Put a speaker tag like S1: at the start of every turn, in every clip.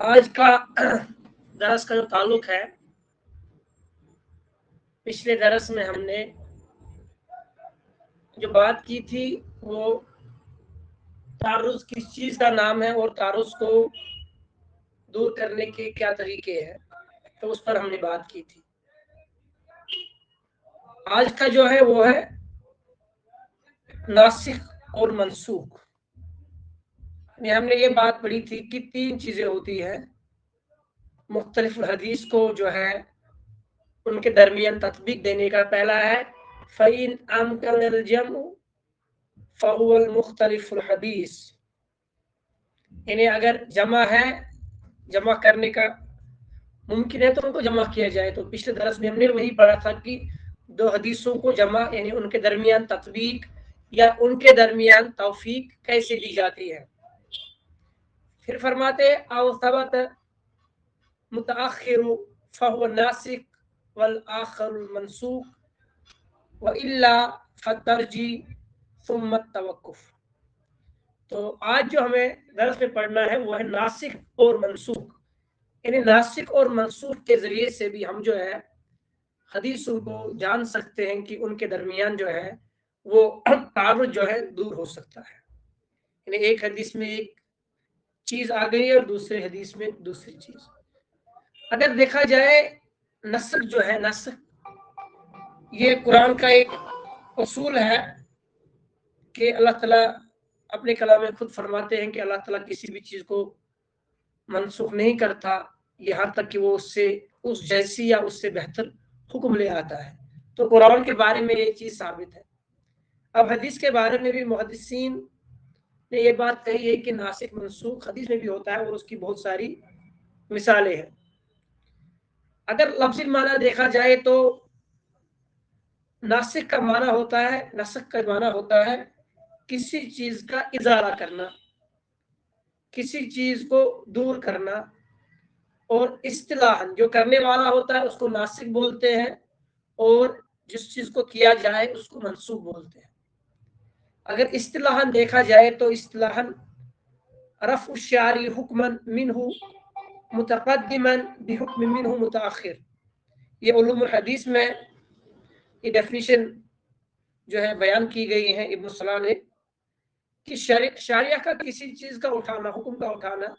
S1: आज का दरस का जो ताल्लुक है, पिछले दरस में हमने जो बात की थी वो तारुज़ किस चीज़ का नाम है और तारुज़ को दूर करने के क्या तरीके हैं, तो उस पर हमने बात की थी। आज का जो है वो है नासिख और मनसूख। हमने ये बात पढ़ी थी कि 3 चीज़ें होती हैं। मुख्तलिफ हदीस को जो है उनके दरमियान तत्बीक देने का। पहला है फ़इन अमकनल जम्उ फ़हुवल मुख्तलिफुल हदीस, यानी अगर जमा है, जमा करने का मुमकिन है तो उनको जमा किया जाए। तो पिछले दरस में हमने वही पढ़ा था कि 2 हदीसों को जमा यानी उनके दरमियान तत्बीक या उनके दरमियान तौफीक कैसे दी जाती है। फिर फरमाते औ सबत मुतअख्खिरु फहुव नासिख वल आखिरुल मनसूख व इल्ला फतरजी सुम्मा तवक्कुफ। तो आज जो हमें दरस में पढ़ना है वो है नासिख और मनसूख, यानी नासिख और मनसूख के जरिए से भी हम जो है हदीसों को जान सकते हैं कि उनके दरमियान जो है वो तारुज जो है दूर हो सकता है। यानी एक हदीस में एक चीज आ गई और दूसरे हदीस में दूसरी चीज। अगर देखा जाए नस्ख जो है, नस्ख ये कुरान का एक उसूल है कि अल्लाह ताला अपने कलाम में खुद फरमाते हैं कि अल्लाह ताला किसी भी चीज को मनसूख नहीं करता यहाँ तक कि वो उससे उस जैसी या उससे बेहतर हुक्म ले आता है। तो कुरान के बारे में ये चीज साबित है। अब हदीस के बारे में भी मुहद्दिसीन ने ये बात कही है कि नासिख मनसूख हदीस में भी होता है और उसकी बहुत सारी मिसालें हैं। अगर लफ्ज़ी माना देखा जाए तो नासिख का माना होता है, नसख का माना होता है किसी चीज का इजाला करना, किसी चीज को दूर करना। और इस्तिलाहन जो करने वाला होता है उसको नासिख बोलते हैं और जिस चीज को किया जाए उसको मनसूख बोलते हैं। अगर इस्तिलाहन देखा जाए तो इस्तिलाहन रफ़्उ शारी हुक्मन मिनहु मुतक़द्दिमन बिहुक्म मिनहु मुतअख़िर। ये उलूमुल हदीस में ये डेफिनेशन जो है बयान की गई है इब्न सलाह ने कि शरिया का किसी चीज का उठाना, हुक्म का उठाना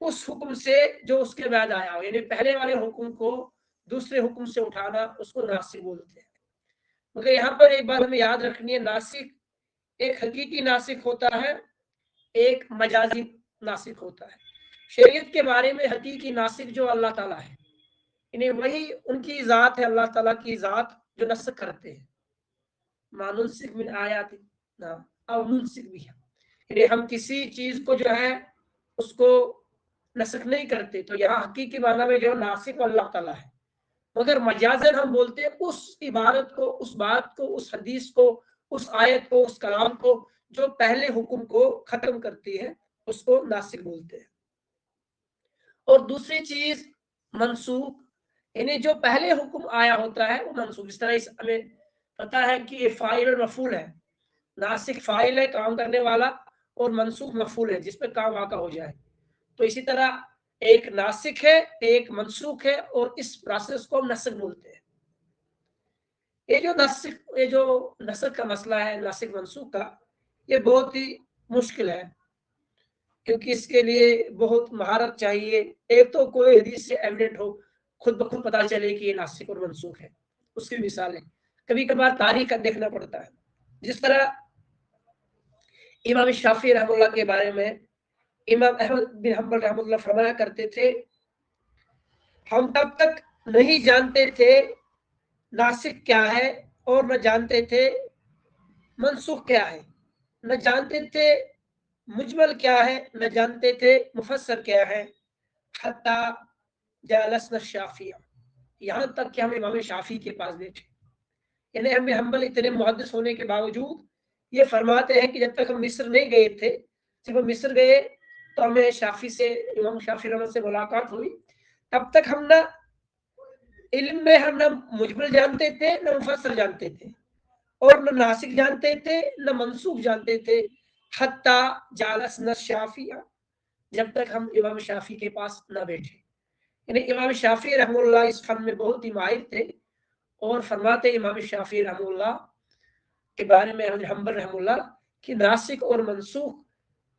S1: उस हुक्म से जो उसके बाद आया हो, यानी पहले वाले हुक्म को दूसरे हुक्म से उठाना उसको नासिख बोलते हैं। मगर यहाँ पर एक बात हमें याद रखनी है, नासिख एक हकीकी नासिख होता है, एक मजाजी नासिख होता है। शरीयत के बारे में हकीकी नासिख जो अल्लाह ताला है, इन्हें वही उनकी ज़ात है, अल्लाह ताला की ज़ात जो नस्ख करते हैं। मानुनसिख मिन आयाति ना और मुनसिख भी है, यानी हम किसी चीज को जो है उसको नस्ख नहीं करते। तो यहाँ हकीकी माना में जो नासिख अल्लाह ताला है, मगर मजाजन हम बोलते हैं उस इबारत को, उस बात को, उस हदीस को, उस आयत को, उस कलाम को जो पहले हुक्म को खत्म करती है उसको नासिख बोलते हैं। और दूसरी चीज मनसूख, यानी जो पहले हुक्म आया होता है वो मनसूख। इस तरह हमें पता है कि ये फाइल और मफूल है। नासिख फाइल है, काम करने वाला, और मनसूख मफूल है जिस पे काम वाक़ा हो जाए। तो इसी तरह एक नासिख है, एक मनसूख है, और इस प्रोसेस को हम नस्ख बोलते हैं। ये जो नस्ख का मसला है, नासिख मनसूख का, ये बहुत ही मुश्किल है क्योंकि इसके लिए बहुत महारत चाहिए। एक तो कोई हदीस से एविडेंट हो, खुद ब खुद पता चले कि ये नासिख और मनसूख है, उसकी मिसाल है। कभी कभार तारीख का देखना पड़ता है। जिस तरह इमाम शाफी रहमतुल्लाह के बारे में इमाम अहमद बिन हम्बल रहमतुल्लाह फरमाया करते थे, हम तब तक नहीं जानते थे नासिख क्या है और न जानते थे मनसूख क्या है, न जानते थे मुजमल क्या है, न जानते थे मुफस्सर क्या है। हत्ता जालसना शाफिया, यहाँ तक कि हम इमाम शाफी के पास बैठे। यानी हमें हम्बल इतने मुहद्दिस होने के बावजूद ये फरमाते हैं कि जब तक हम मिस्र नहीं गए थे, जब हम मिस्र गए तो हमें शाफी से, इमाम शाफी रहमत से मुलाकात हुई, तब तक हम ना इल्म में हम ना मुजमल जानते थे, न मुफस्सर जानते थे, और न नासिख जानते थे, न मनसूख जानते थे। हत्ता जालसना शाफिया, जब तक हम इमाम शाफी के पास न बैठे। यानी इमाम शाफी रहमतुल्लाह इस फन में बहुत ही माहिर थे, और फरमाते इमाम शाफी रहमतुल्लाह के बारे में हम्बल रहमतुल्लाह कि नासिक और मनसूख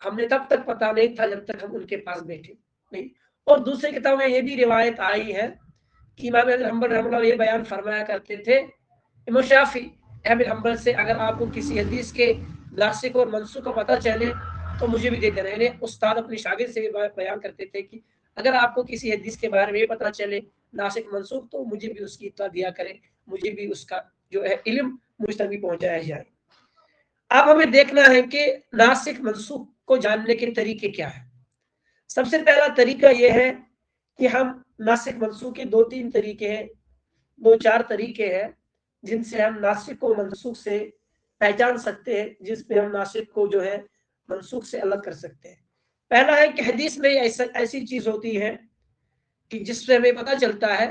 S1: हमें तब तक पता नहीं था जब तक हम उनके पास बैठे नहीं। और दूसरी किताब में ये भी रिवायत आई है कि इमाम हम्बल रहमतुल्लाह ये बयान फरमाया करते थे इमाम शाफी अहमद हम्बल से, अगर आपको किसी हदीस के नासिक और मनसूख का पता चले तो मुझे भी दे देना। यानी उस्ताद अपने शागिर्द से बयान करते थे कि अगर आपको किसी हदीस के बारे में पता चले नासिक मनसूख तो मुझे भी उसकी इत्तला दिया करें, मुझे भी उसका जो है इल्म मुझ तक भी पहुंचाया जाए। अब हमें देखना है कि नासिक मनसूख को जानने के तरीके क्या है। सबसे पहला तरीका यह है कि हम नासिक मनसूख के 2-3 तरीके हैं, 2-4 तरीके हैं जिनसे हम नासिक को मनसूख से पहचान सकते हैं, जिसपे हम नासिक को जो है मनसूख से अलग कर सकते हैं। पहला है कि हदीस में ऐसी चीज होती है कि जिससे हमें पता चलता है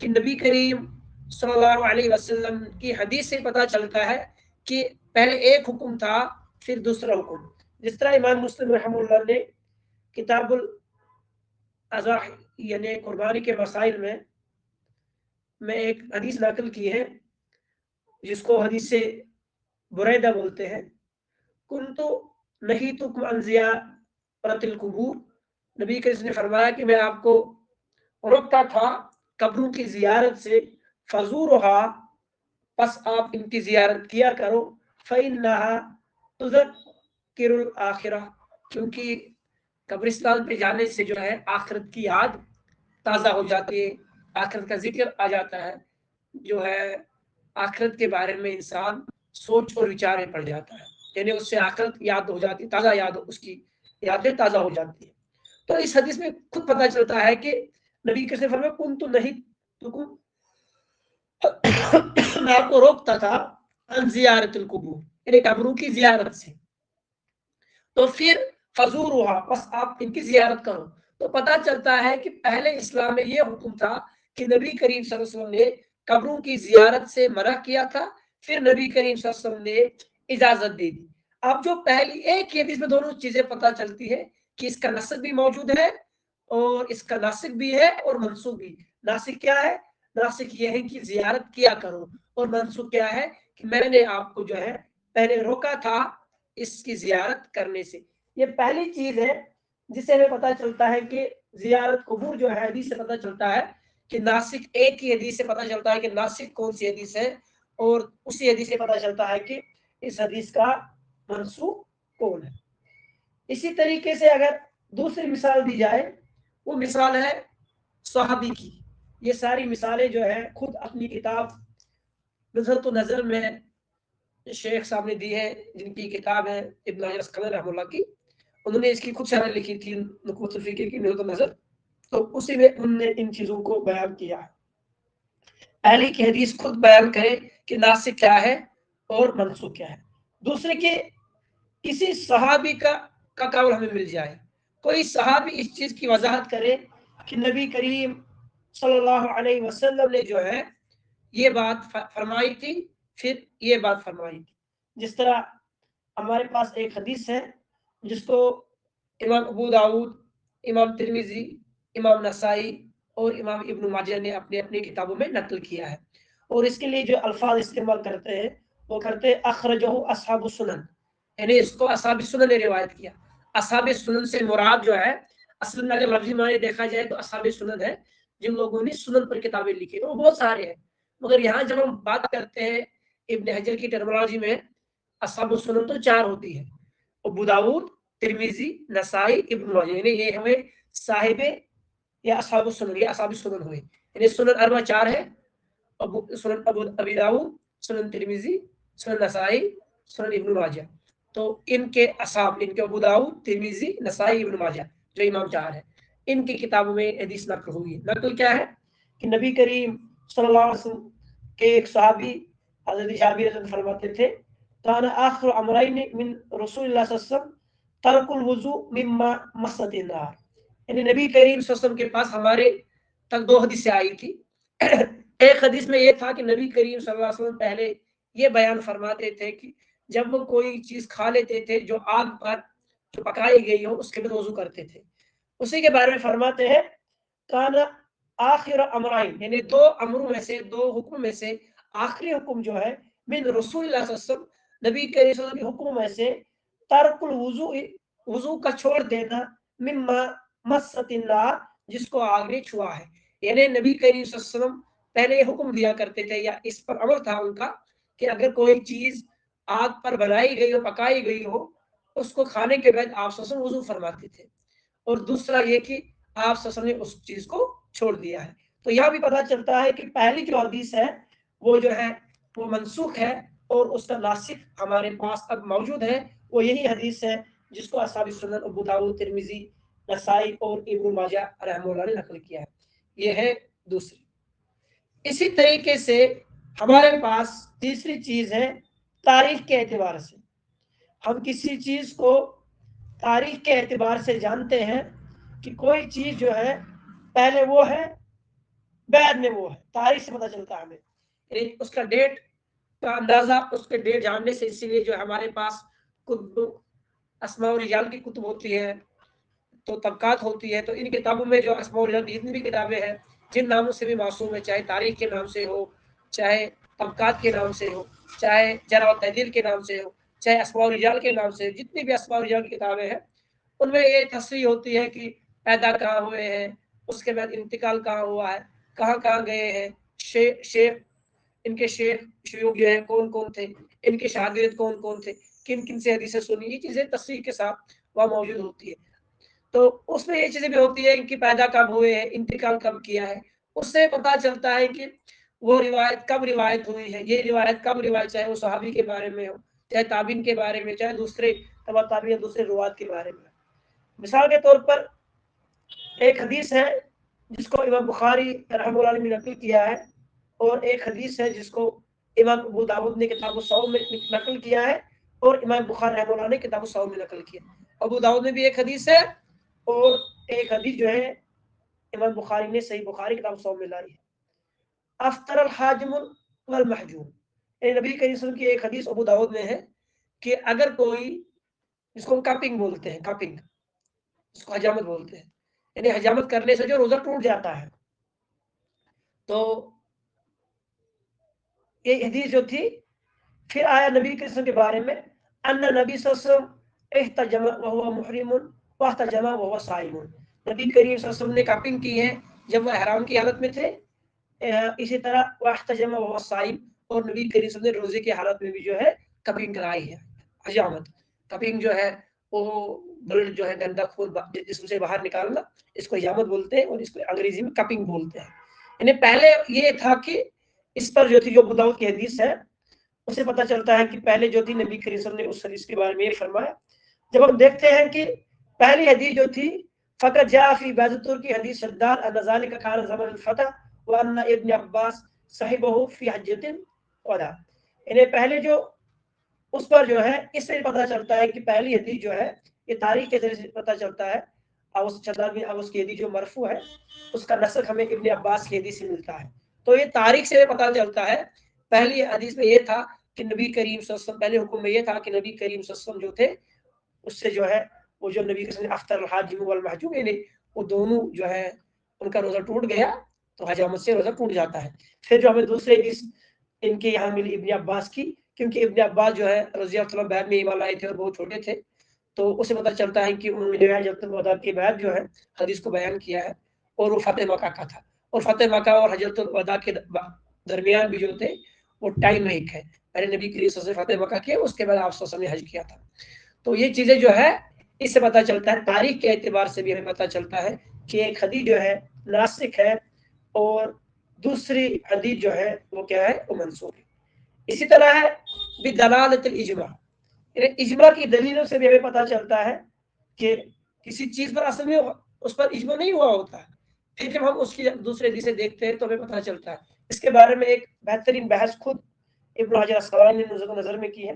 S1: कि नबी करीम सल्लल्लाहु अलैहि वसल्लम की हदीस से पता चलता है कि पहले एक हुक्म था फिर दूसरा हुक्म। जिस तरह इमाम मुस्लिम रहमतुल्लाह ने किताबुल अज़ाह यानी कुर्बानी के मसाइल में एक हदीस नकल की है जिसको हदीस से बुरैदा बोलते हैं। कुन्तु नहीतुकुम अन ज़ियारतिल कुबूर, नबी करीम ने फरमाया कि मैं आपको रोकता था कब्रों की जियारत से, फज़ूरुहा, बस आप इनकी जियारत किया करो, फ़इन्नहा तुज़क्किरुल आखिरह, क्योंकि कब्रिस्तान पे जाने से जो है आखिरत की याद ताज़ा हो जाती है, आखिरत का जिक्र आ जाता है, जो है आखिरत के बारे में इंसान सोच और विचार में पड़ जाता है, यानी उससे आखिरत याद हो जाती, ताज़ा याद, उसकी यादें ताज़ा हो जाती है। तो इस हदीस में खुद पता चलता है कि नबी कैसे फरमाया कुन्तु नहीतुकुम मैं आपको रोकता था अन ज़ियारतिल कुबूर, यानी कब्रों की जियारत से, तो फिर फज़ूरुहा, बस आप इनकी जियारत करो। तो पता चलता है कि पहले इस्लाम में ये हुक्म था कि नबी करीम सल्लल्लाहु अलैहि वसल्लम ने कब्रों की जियारत से मना किया था, फिर नबी करीम सल्लल्लाहु अलैहि वसल्लम ने इजाजत दे दी। अब जो पहली एक ही हदीस में दोनों चीजें पता चलती है कि इसका नस्ख भी मौजूद है और इसका नासिक भी है और मनसूख भी। नासिक क्या है? नासिक ये है कि जियारत किया करो, और मनसूख क्या है कि मैंने आपको जो है पहले रोका था इसकी जियारत करने से। ये पहली चीज है जिससे हमें पता चलता है कि जियारत कबूर जो है हदीस से पता चलता है कि नासिक, एक ही हदीस से पता चलता है कि नासिक कौन सी हदीस है, और उसी हदीस से पता चलता है कि इस हदीस का मनसूख कौन है। इसी तरीके से अगर दूसरी मिसाल दी जाए, वो मिसाल है सहाबी की। ये सारी मिसालें जो है खुद अपनी किताब नुज़रत नज़र में शेख साहब ने दी है, जिनकी किताब है इब्न हजर अस्क़लानी रहमतुल्लाह की। उन्होंने इसकी खुद शरह लिखी थी नुक़बतुल फ़िक्र की नुज़रत नज़र, तो उसी में उन्होंने इन चीजों को बयान किया है। पहले की हदीस खुद बयान करे कि नासिक क्या है और मनसूख क्या है। दूसरे के किसी सहाबी का कौल हमें मिल जाए, कोई सहाबी इस चीज की वजाहत करे कि नबी करीम सल्लल्लाहु अलैहि वसल्लम ने जो है ये बात फरमाई थी, फिर ये बात फरमाई थी। जिस तरह हमारे पास एक हदीस है जिसको इमाम अबू दाऊद, इमाम तिरमिजी, इमाम नसाई और इमाम इब्न माजा ने अपनी अपनी किताबों में नकल किया है, और इसके लिए जो अल्फाज इस्तेमाल करते हैं वो करते हैं अखरजहु अस्हाबु सुनन, यानी इसको असहाब सुनन ने रिवायत किया। असहाब सुनन से मुराद जो है, असल में अगर लफ्ज़ी माने देखा जाए तो असहाब सुनन है जिन लोगों ने सुनन पर किताबें लिखी, तो बहुत सारे हैं, मगर यहाँ जब हम बात करते हैं इब्न हजर की टर्मिनोलॉजी में, असहाब सुनन तो 4 होती है, अबू दाऊद, तिरमिजी, नसाई, इब्न माजा, यानी ये हमें साहिबे या असहाब सुनन या असहाब सुनन हुए, यानी सुनन अरबा 4 है, सुनन अबू दाऊद, सुनन तिरमिजी, सुनन नसाई, सुनन इब्न माजा। तो इनके असहाब, इनके अबू दाऊद, तिरमिजी, नसाई, इब्न माजा जो इमाम 4 है, इनकी किताबों में हदीस नकल हुई है। नकल क्या है कि नबी करीम सल्लल्लाहु अलैहि वसल्लम के एक सहाबी हज़रत जाबिर फरमाते थे, काना आखिर अमरैन मिन रसूलिल्लाह सल्लल्लाहु अलैहि वसल्लम तरकुल वुज़ू मिम्मा मस्सतिन नार, यानी नबी करीम सल्लल्लाहु अलैहि वसल्लम के पास हमारे तक 2 हदीसें आई थी। एक हदीस में ये था कि नबी करीम सल्लल्लाहु अलैहि वसल्लम पहले ये बयान फरमाते थे कि जब वो कोई चीज खा लेते थे जो आग पर जो पकाई गई हो उसके बाद वजू करते थे, اسی کے بارے میں فرماتے ہیں کان آخر امرائن، یعنی دو امروں میں سے، دو حکم میں سے آخری حکم جو ہے من رسول اللہ صلی اللہ علیہ وسلم، نبی کریم صلی اللہ علیہ وسلم کے حکم میں سے ترک الوضوء، وضو کا چھوڑ دینا، مما مست النار، جس کو آگ نے چھوا ہے. یعنی نبی کریم صلی اللہ علیہ وسلم پہلے یہ حکم دیا کرتے تھے، یا اس پر امر تھا ان کا، کہ اگر کوئی چیز آگ پر بنائی گئی ہو، پکائی گئی ہو، اس کو کھانے کے بعد آپ صلی اللہ علیہ وسلم وضو فرماتے تھے. اور دوسرا یہ کہ آپ صلی اللہ علیہ وسلم نے اس چیز کو چھوڑ دیا ہے. تو یہاں بھی پتا چلتا ہے کہ پہلی جو حدیث ہے وہ جو ہے وہ منسوخ ہے، اور اس کا ناسخ ہمارے پاس اب موجود ہے. وہ یہی حدیث ہے جس کو اصحاب سنن ابو داؤد، ترمذی، نسائی اور ابن ماجہ رحمہ اللہ نے نقل کیا ہے. یہ ہے دوسری. اسی طریقے سے ہمارے پاس تیسری چیز ہے تاریخ کے اعتبار سے. ہم کسی چیز کو تاریخ کے اعتبار سے جانتے ہیں کہ کوئی چیز جو ہے پہلے وہ ہے، بعد میں وہ ہے. تاریخ سے پتہ چلتا ہے ہمیں، یعنی اس کا ڈیٹ کا اندازہ اس کے ڈیٹ جاننے سے. اسی لیے جو ہمارے پاس کتب اسماء و رجال کی کتب ہوتی ہے، تو طبقات ہوتی ہے، تو ان کتابوں میں جو اسماء و رجال کی جتنی بھی کتابیں ہیں جن ناموں سے بھی معصوم ہے، چاہے تاریخ کے نام سے ہو، چاہے طبقات کے نام سے ہو، چاہے جرح و تعدیل کے نام سے ہو، چاہے اسماء و رجال کے نام سے، جتنی بھی اسماء و رجال کی کتابیں ہیں ان میں یہ تصریح ہوتی ہے کہ پیدا کہاں ہوئے ہیں، اس کے بعد انتقال کہاں ہوا ہے، کہاں کہاں گئے ہیں، شیخ ان کے شیوخ جو ہے کون کون تھے، ان کے شاگرد کون کون تھے، کن کن سے حدیثیں سنی. یہ چیزیں تصریح کے ساتھ وہاں موجود ہوتی ہے. تو اس میں یہ چیزیں بھی ہوتی ہے کہ پیدا کب ہوئے ہیں، انتقال کب کیا ہے. اس سے پتہ چلتا ہے کہ وہ روایت کب روایت ہوئی ہے، یہ روایت کب روایت، چاہے وہ صحابی کے بارے میں ہو، چاہے تابعین کے بارے میں، چاہے دوسرے تبع تابعین دوسرے روایت کے بارے میں. مثال کے طور پر ایک حدیث ہے جس کو امام بخاری رحمہ اللہ نے نقل کیا ہے، اور ایک حدیث ہے جس کو امام ابو داؤد نے کتاب الصوم میں نقل کیا ہے، اور امام بخاری رحمہ اللہ نے کتاب الصوم میں نقل کیا. ابو داؤد میں بھی ایک حدیث ہے، اور ایک حدیث جو ہے امام بخاری نے صحیح بخاری کتاب الصوم میں لائی ہے. افطر الحاجم والمحجوم، نبی کریم صلی اللہ علیہ وسلم کی ایک حدیث ابو داؤد میں ہے کہ اگر کوئی، جس کو کپنگ بولتے ہیں، کپنگ اس کو حجامت بولتے ہیں، یعنی حجامت کرنے سے جو روزہ ٹوٹ جاتا ہے، تو یہ حدیث جو تھی، پھر آیا نبی کے وسلم کے بارے میں ان نبی صلی اللہ علیہ وسلم احتجم وهو محرم واحتجم وهو صائم. نبی کریم صلی اللہ علیہ وسلم نے کپنگ کی ہے جب وہ احرام کی حالت میں تھے. اسی طرح واحتجم وهو صائم، اور نبی کریم صلی اللہ علیہ وسلم نے روزے کی حالت میں بھی جو ہے کپنگ کرائی ہے. حجامت کپنگ جو ہے وہ بلڈ جو ہے گندا خون جسم سے باہر نکالنا، اس کو حجامت بولتے ہیں، اور اس کو انگریزی میں کپنگ بولتے ہیں. یعنی پہلے یہ تھا کہ اس پر جو تھی، جو ابو داؤد کی حدیث ہے، اس سے پتہ چلتا ہے کہ پہلے جو تھی نبی کریم صلی اللہ علیہ وسلم نے اس حدیث کے بارے میں یہ فرمایا. جب ہم دیکھتے ہیں کہ پہلی حدیث جو تھی فقط جاء فی بعض الترکی حدیث شداد ان ذلك كان زمن الفتح وان ابن عباس صحبه فی حجۃ الوداع. یعنی پہلے جو اس پر جو ہے، اس سے پتہ چلتا ہے کہ پہلی حدیث جو ہے یہ تاریخ کے ذریعے سے پتہ چلتا ہے. اوس شداد بن اوس کی حدیث جو مرفوع ہے اس کا نسخ ہمیں ابن عباس کی حدیث سے ملتا ہے. تو یہ تاریخ سے پتہ چلتا ہے. پہلی حدیث میں یہ تھا کہ نبی کریم صلی اللہ علیہ وسلم، پہلے حکم میں یہ تھا کہ نبی کریم صلی اللہ علیہ وسلم جو تھے اس سے جو ہے وہ جو نبی کے افطر الحاجم والمحجوم، یعنی وہ دونوں جو ہے ان کا روزہ ٹوٹ گیا تو حجامت سے روزہ ٹوٹ جاتا ہے. پھر جو ہمیں دوسرے حدیث ان کے یہاں ملی ابن عباس کی، کیونکہ ابن عباس جو ہے رضی اللہ عنہ بعد میں ایمان لائے تھے اور بہت چھوٹے تھے، تو اسے پتہ چلتا ہے کہ انہوں نے جو ہے حجۃ الوداع کے بعد جو ہے حدیث کو بیان کیا ہے، اور وہ فتح مکہ کا تھا. اور فتح مکہ اور حجۃ الوداع کے درمیان بھی جو تھے وہ ٹائم ایک ہے. پہلے نبی کریم صلی اللہ علیہ وسلم فتح مکہ کیا، اس کے بعد آپ صلی اللہ علیہ وسلم نے حج کیا تھا. تو یہ چیزیں جو ہے اس سے پتہ چلتا ہے، تاریخ کے اعتبار سے بھی ہمیں پتہ چلتا ہے کہ ایک حدیث جو ہے ناسخ ہے، اور دوسری حدیث جو ہے وہ کیا ہے، وہ منسوخ ہے. اسی طرح ہے بدلالۃ الاجماع، یعنی اجماع کی دلیلوں سے بھی ہمیں پتہ چلتا ہے کہ کسی چیز پر اصل میں اس پر اجماع نہیں ہوا ہوتا ہے، پھر جب ہم اس کی دوسرے حدیثیں دیکھتے ہیں تو ہمیں پتہ چلتا ہے. اس کے بارے میں ایک بہترین بحث خود ابن حجر اسقلانی نے نزول نظر میں کی ہے.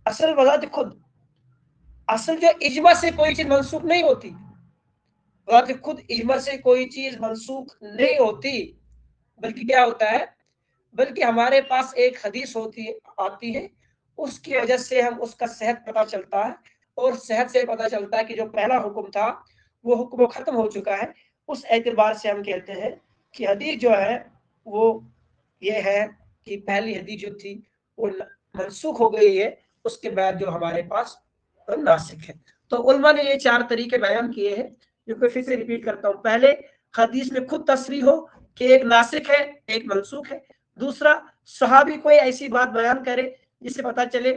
S1: اصل وضاحت خود، اصل جو اجماع سے کوئی چیز منسوخ نہیں ہوتی، وضاحت خود اجماع سے کوئی چیز منسوخ نہیں ہوتی، بلکہ کیا ہوتا ہے، بلکہ ہمارے پاس ایک حدیث آتی ہے، اس کی وجہ سے ہم اس کا صحت پتہ چلتا ہے، اور صحت سے پتہ چلتا ہے کہ جو پہلا حکم تھا وہ حکم ختم ہو چکا ہے، اس اعتبار سے ہم کہتے ہیں کہ حدیث جو ہے وہ یہ ہے کہ پہلی حدیث جو تھی وہ منسوخ ہو گئی ہے، اس کے بعد جو ہمارے پاس ناسخ ہے۔ تو علماء نے یہ 4 طریقے بیان کیے ہیں، جو کہ پھر سے ریپیٹ کرتا ہوں۔ پہلے حدیث میں خود تصریح ہو کہ ایک ناسخ ہے ایک منسوخ ہے۔ دوسرا، صحابی کوئی ایسی بات بیان کرے جس سے پتہ چلے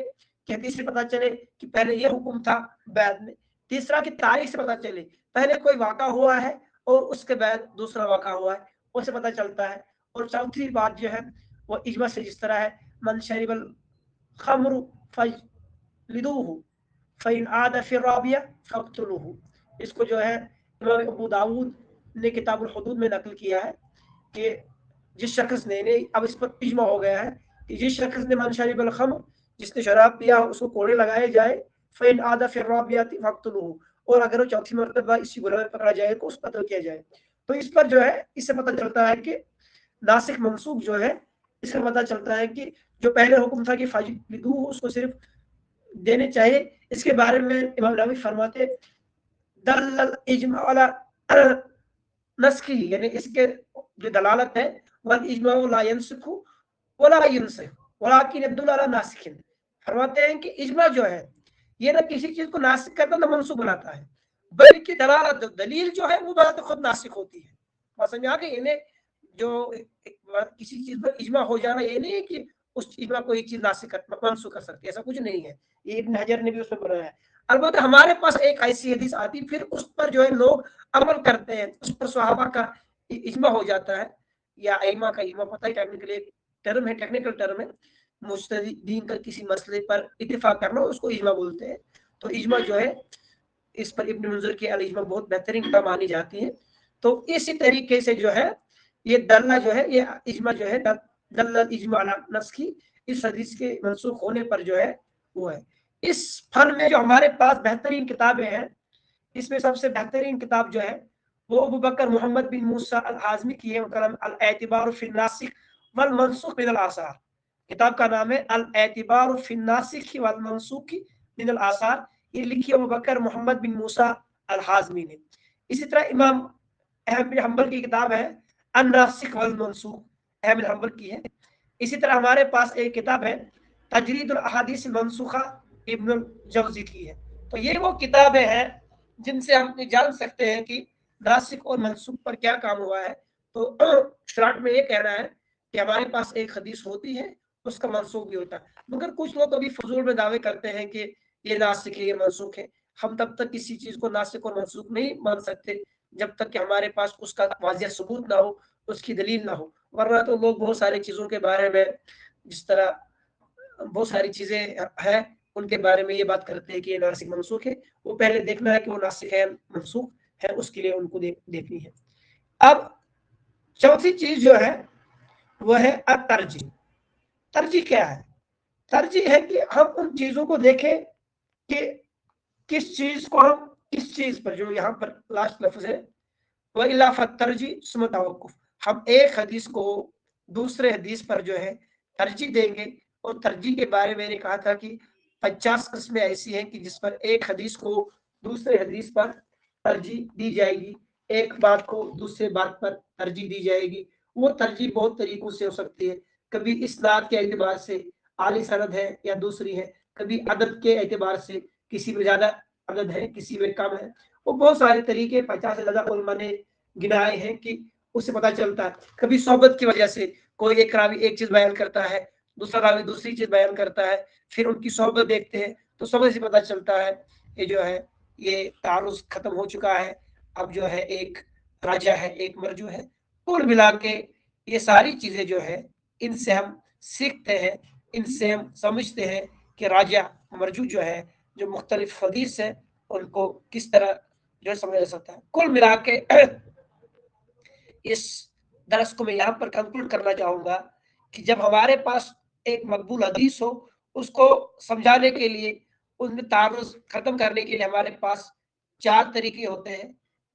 S1: کہ حدیث سے پتہ چلے کہ پہلے یہ حکم تھا بعد میں۔ تیسرا کہ تاریخ سے پتہ چلے، پہلے کوئی واقعہ ہوا ہے اور اس کے بعد دوسرا واقعہ ہوا ہے، اس سے پتہ چلتا ہے۔ اور چوتھی بات جو ہے وہ اجماع سے، جس طرح ہے من شرب الخمر فجلدوه فإن عاد في الرابعة فاقتلوه، اس کو جو ہے امام ابو داود نے کتاب الحدود میں نقل کیا ہے کہ جس شخص نے، اب اس پر اجماع ہو گیا ہے کہ جس شخص نے من شرب الخمر، جس نے شراب پیا اس کو کوڑے لگائے جائے، فإن عاد في الرابعة فاقتلوه، اور اگر وہ چوتھی مرتبہ اسی گناہ میں پکڑا جائے تو اس کو قتل کیا جائے۔ تو اس پر جو ہے اس سے پتہ چلتا ہے کہ ناسخ منسوخ جو ہے، اس سے پتہ چلتا ہے کہ جو پہلے حکم تھا کہ فجلدوه، اس کو صرف دینے چاہیے۔ اس کے بارے میں امام نووی فرماتے دل الاجماع علی نسخ، یعنی اس کے جو دلالت ہے والاجماع لا ينسخ ولا ينسخ ولكن يدل على ناسخ، فرماتے ہیں کہ اجماع جو ہے یہ نہ کسی چیز کو ناسخ کرتا نہ منسوخ بناتا ہے، بلکہ دلالت دلیل جو ہے وہ بات خود ناسخ ہوتی ہے۔ سمجھ آ گئی؟ یعنی جو کسی چیز پر اجماع ہو جانا یہ نہیں ہے کہ اس اجماع کو ایک چیز ناسخ منسوخ کر سکتی ہے، ایسا کچھ نہیں ہے۔ یہ ابن حجر نے بھی اس میں بنایا ہے۔ البتہ ہمارے پاس ایک ایسی حدیث آتی پھر اس پر جو ہے لوگ عمل کرتے ہیں، اس پر صحابہ کا اجماع ہو جاتا ہے، یا ائمہ کا اجماع، پتہ ہے ٹیکنیکل ایک ٹرم ہے، ٹیکنیکل ٹرم ہے، مجتہدین کا کسی مسئلے پر اتفاق کرنا اس کو اجماع بولتے ہیں۔ تو اجماع جو ہے اس پر ابن منذر کی الاجماع بہت بہترین کتاب مانی جاتی ہے۔ تو اسی طریقے سے جو ہے یہ دلہ جو ہے، یہ اجماع جو ہے دل الاجماع علی نسخ، اس حدیث کے منسوخ ہونے پر جو ہے وہ ہے۔ اس فن میں جو ہمارے پاس بہترین کتابیں ہیں، اس میں سب سے بہترین کتاب جو ہے وہ ابو بکر محمد بن موسیٰ الحازمی کی ہے، کلام الاعتبار فی الناسخ والمنسوخ من الآثار، کتاب کا نام ہے الاعتبار فی الناسخ والمنسوخ من الآثار، یہ لکھی ابو بکر محمد بن موسیٰ الحازمی نے۔ اسی طرح امام احمد بن حنبل کی کتاب ہے الناسخ والمنسوخ، احمد بن حنبل کی ہے۔ اسی طرح ہمارے پاس ایک کتاب ہے تجرید الاحادیث المنسوخہ، ابن الجوزی کی ہے۔ تو یہ وہ کتابیں ہیں جن سے ہم جان سکتے ہیں کہ ناسخ اور منسوخ پر کیا کام ہوا ہے۔ تو شارٹ میں یہ کہنا ہے کہ ہمارے پاس ایک حدیث ہوتی ہے، اس کا منسوخ بھی ہوتا ہے، مگر کچھ لوگ ابھی فضول میں دعوے کرتے ہیں کہ یہ ناسخ ہے یہ منسوخ ہے۔ ہم تب تک کسی چیز کو ناسخ اور منسوخ نہیں مان سکتے جب تک کہ ہمارے پاس اس کا واضح ثبوت نہ ہو، اس کی دلیل نہ ہو، ورنہ تو لوگ بہت ساری چیزوں کے بارے میں، جس طرح بہت ساری چیزیں ہیں ان کے بارے میں یہ بات کرتے ہیں کہ یہ ناسخ منسوخ ہے، وہ پہلے دیکھنا ہے کہ وہ ناسخ ہے منسوخ ہے، اس کے لیے ان کو دیکھنی ہے۔ اب چوتھی چیز جو ہے وہ ہے الترجیح۔ ترجیح کیا ہے؟ ترجیح ہے کہ ہم ان چیزوں کو دیکھیں کہ کس چیز کو ہم کس چیز پر، جو یہاں پر لاسٹ لفظ ہے وَإِلَّا فَالتَّرْجِیحُ ثُمَّ التَّوَقُّفُ، ہم ایک حدیث کو دوسرے حدیث پر جو ہے ترجیح دیں گے۔ اور ترجیح کے بارے میں نے کہا تھا کہ 50 قسمیں ایسی ہیں کہ جس پر ایک حدیث کو دوسرے حدیث پر ترجیح دی جائے گی، ایک بات کو دوسرے بات پر ترجیح دی جائے گی۔ وہ ترجیح بہت طریقوں سے ہو سکتی ہے، کبھی اسناد کے اعتبار سے اعلی سند ہے یا دوسری ہے، کبھی عدد کے اعتبار سے کسی میں زیادہ عدد ہے کسی میں کم ہے، وہ بہت سارے طریقے 50 سے زیادہ علماء نے گنائے ہیں کہ اس سے پتہ چلتا ہے۔ کبھی صحبت کی وجہ سے کوئی ایک راوی ایک چیز بیان کرتا ہے، دوسرا راوی دوسری چیز بیان کرتا ہے، پھر ان کی صحبت دیکھتے ہیں تو صحبت سے پتہ چلتا ہے کہ جو ہے یہ تعارض ختم ہو چکا ہے، اب جو ہے ایک راجہ ہے ایک مرجو ہے۔ کل ملا کے یہ ساری چیزیں جو ہے ان سے ہم سیکھتے ہیں، ان سے ہم سمجھتے ہیں کہ راجہ مرجو جو ہے، جو مختلف حدیث ہے ان کو کس طرح جو سمجھا سکتا ہے۔ کل ملا کے اس درس کو میں یہاں پر کنکلوڈ کرنا چاہوں گا کہ جب ہمارے پاس ایک مقبول حدیث ہو، اس کو سمجھانے کے لیے، ان میں تعارض ختم کرنے کے لیے ہمارے پاس 4 طریقے ہوتے ہیں۔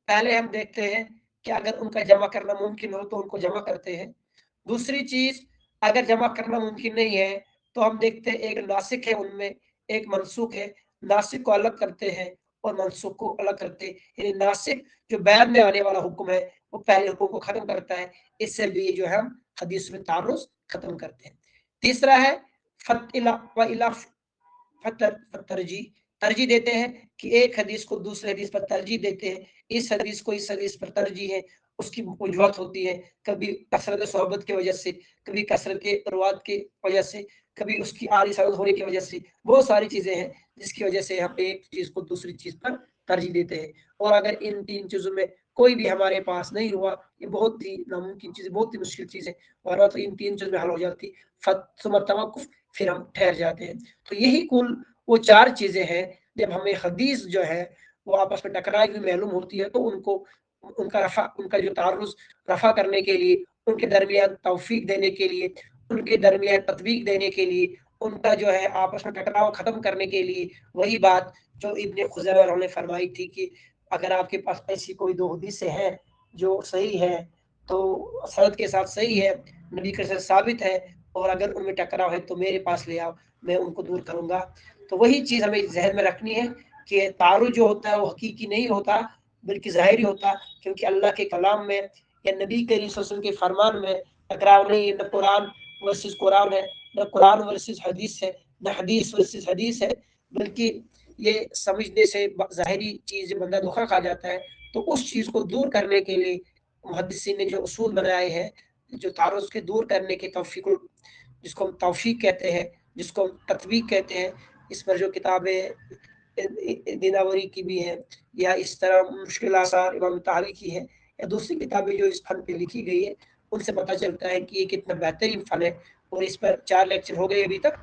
S1: پہلے ہم دیکھتے ہیں کہ اگر ان کا جمع کرنا ممکن ہو تو ان کو جمع کرتے ہیں۔ دوسری چیز، اگر جمع کرنا ممکن نہیں ہے تو ہم دیکھتے ہیں ایک ناسخ ہے ان میں، ایک منسوخ ہے، ناسخ کو الگ کرتے ہیں और मनसूख को अलग करते हैं। यानी नासिख जो बाद में आने वाला हुक्म है वो पहले हुक्म को खत्म करता है। इससे भी जो है हम हदीस में तारुज खत्म करते हैं। तीसरा है तरजीह, तरजीह देते हैं कि एक हदीस को दूसरे हदीस पर तरजीह देते हैं। इस हदीस को इस हदीस पर तरजीह है, उसकी वजूहत होती है, कभी कसरत सोहबत की वजह से, कभी कसरत रुवात की वजह से, कभी उसकी आली सनद होने की वजह से। बहुत सारी चीजें हैं जिसकी वजह से हम एक चीज को दूसरी चीज पर तरजीह देते हैं। और अगर इन तीन चीजों में कोई भी हमारे पास नहीं हुआ, ये बहुत ही नामुमकिन चीज, बहुत ही मुश्किल चीज है, और तो इन तीन चीजों में हल हो जाती, तवक्कुफ, फिर हम ठहर जाते हैं। तो यही कुल वो चार चीजें हैं। जब हमें हदीस जो है वो आपस में टकराई हुई मालूम होती है तो उनको उनका जो तारुज रफा करने के लिए, उनके दरमियान तौफीक देने के लिए, उनके दरमियान तत्वीक देने के लिए, उनका जो है आपस में टकराव खत्म करने के लिए, वही बात जो इब्ने खुज़ैमा ने फरमाई थी कि अगर आपके पास ऐसी कोई दो हदीसें हैं जो सही है, तो सनद के साथ सही है, नबी के साथ साबित है, और अगर उनमें टकराव है तो मेरे पास ले आओ, मैं उनको दूर करूंगा। तो वही चीज हमें जहन में रखनी है कि तारुज जो होता है वो हकीकी नहीं होता बल्कि ज़ाहिरी होता, क्योंकि अल्लाह के कलाम में या नबी करीम सल्लल्लाहु अलैहि वसल्लम के फरमान में टकराव नहीं है। न कुरान वर्सेस कुरान है, न कुरान वर्सेस हदीस है, न हदीस वर्सेस हदीस है, बल्कि ये समझने से ज़ाहिरी चीज बंदा धोखा खा जाता है। तो उस चीज को दूर करने के लिए मुहद्दिसीन ने जो उसूल बनाए हैं, जो तारुज के दूर करने के तौफीक, जिसको हम तौफीक कहते हैं, जिसको हम तत्वीक कहते हैं, इस पर जो किताबें दिनावरी की भी है, या इस तरह मुश्किल आसार इमाम ताहवी की है, या दूसरी किताबें जो इस फन पे लिखी गई है, उनसे पता चलता है कि ये कितना बेहतरीन फन है। और इस पर 4 लेक्चर हो गए अभी तक।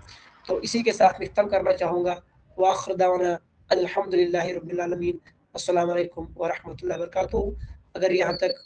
S1: तो इसी के साथ मैं ख़त्म करना चाहूँगा। वाखिर दावाना अल्हम्दुलिल्लाहि रब्बिल आलमीन। अस्सलामु अलैकुम व रहमतुल्लाहि व बरकातुहू। अगर यहाँ तक